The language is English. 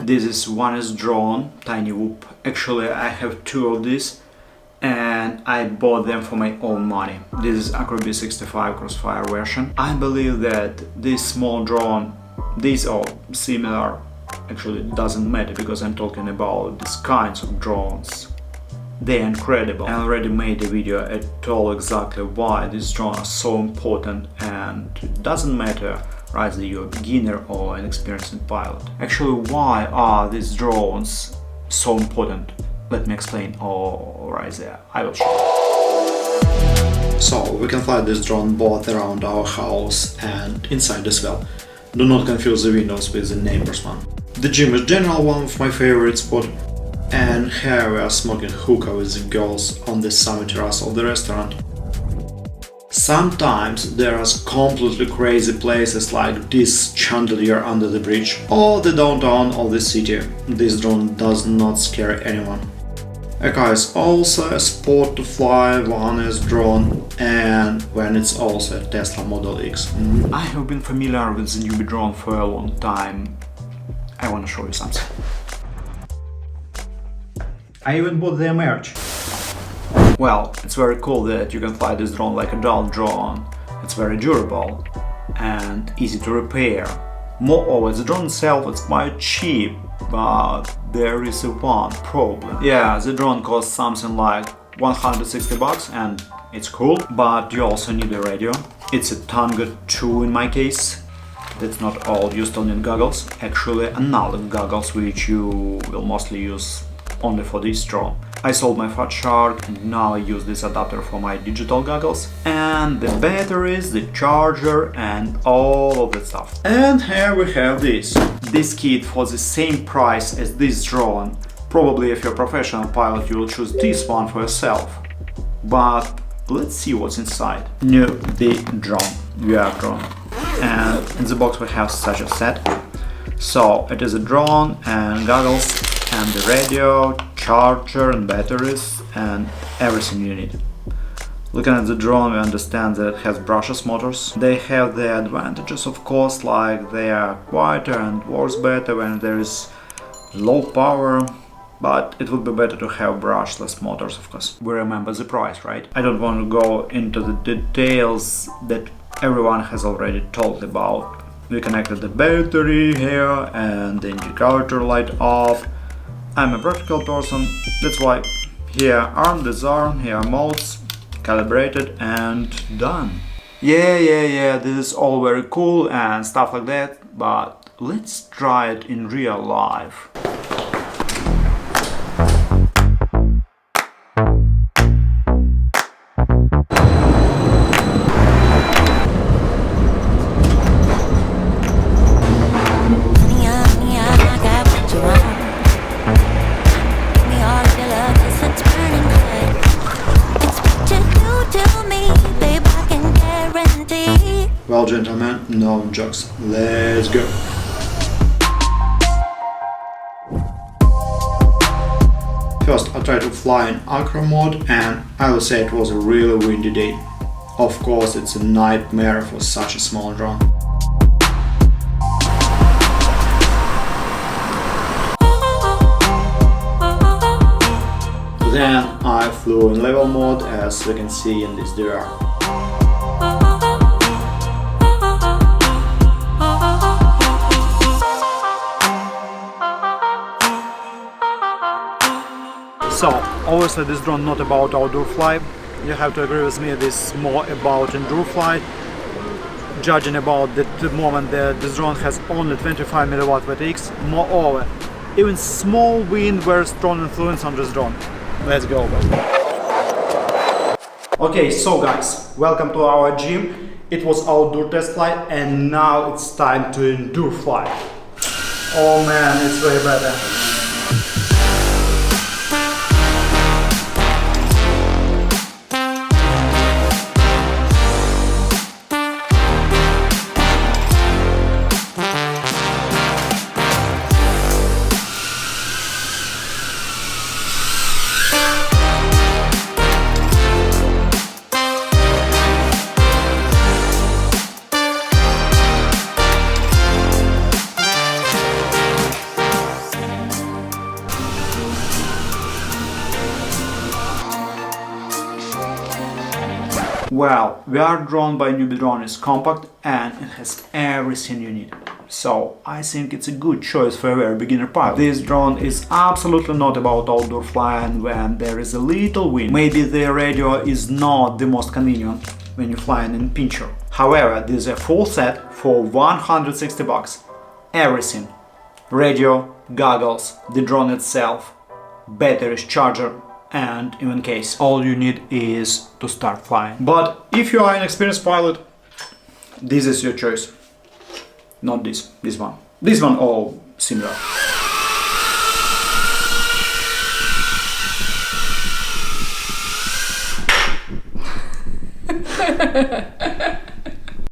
This is One is Drone, tiny whoop. Actually, I have two of these and I bought them for my own money. This is Acrobat 65 Crossfire version. I believe that this small drone, these are similar, actually it doesn't matter because I'm talking about these kinds of drones. They're incredible. I already made a video and told exactly why these drones are so important, and it doesn't matter whether you're a beginner or an experienced pilot. Actually, why are these drones so important? Let me explain, or right there, I will show you. So, we can fly this drone both around our house and inside as well. Do not confuse the windows with the neighbor's one. The gym is generally one of my favorite spots, and here we are smoking hookah with the girls on the summit terrace of the restaurant. Sometimes there are completely crazy places like this chandelier under the bridge or the downtown of the city. This drone does not scare anyone. Okay, it's also a sport to fly One is Drone, and when it's also a Tesla Model X. I have been familiar with the NewBeeDrone for a long time. I want to show you something. I even bought their merch. Well, it's very cool that you can fly this drone like a doll drone. It's very durable and easy to repair. Moreover, the drone itself is quite cheap, but there is one problem. Yeah, the drone costs something like 160 bucks and it's cool, but you also need a radio. It's a Tango 2 in my case. That's not all, you still need goggles. Actually, analog goggles, which you will mostly use only for this drone. I sold my Fat Shark and now I use this adapter for my digital goggles. And the batteries, the charger and all of that stuff. And here we have this. This kit for the same price as this drone. Probably if you're a professional pilot you will choose this one for yourself. But let's see what's inside. NewBeeDrone VRDRONE. And in the box we have such a set. So it is a drone and goggles and the radio, charger and batteries and everything you need. Looking at the drone we understand that it has brushless motors. They have the advantages of course, like they are quieter and works better when there is low power, but it would be better to have brushless motors of course. We remember the price, right? I don't want to go into the details that everyone has already told about. We connected the battery here and the indicator light off. I'm a practical person, that's why here arm, disarm, here are modes, calibrated and done. Yeah, this is all very cool and stuff like that, but let's try it in real life. Well, gentlemen, no jokes. Let's go. First, I tried to fly in acro mode, and I will say it was a really windy day. Of course, it's a nightmare for such a small drone. Then I flew in level mode, as we can see in this diagram. So, obviously this drone not about outdoor flight. You have to agree with me, this is more about indoor flight. Judging about the moment that this drone has only 25 mW VTX. Moreover, even small wind very strong influence on this drone. Let's go. Okay, so guys, welcome to our gym. It was outdoor test flight and now it's time to indoor flight. Oh man, it's way better. Well, VRDRONE by NewBeeDrone is compact and it has everything you need. So I think it's a good choice for a very beginner pilot. This drone is absolutely not about outdoor flying when there is a little wind. Maybe the radio is not the most convenient when you're flying in pincher. However, this is a full set for 160 bucks. Everything. Radio, goggles, the drone itself, batteries, charger, and even case. All you need is to start flying. But if you are an experienced pilot, this is your choice. Not this one. This one or similar.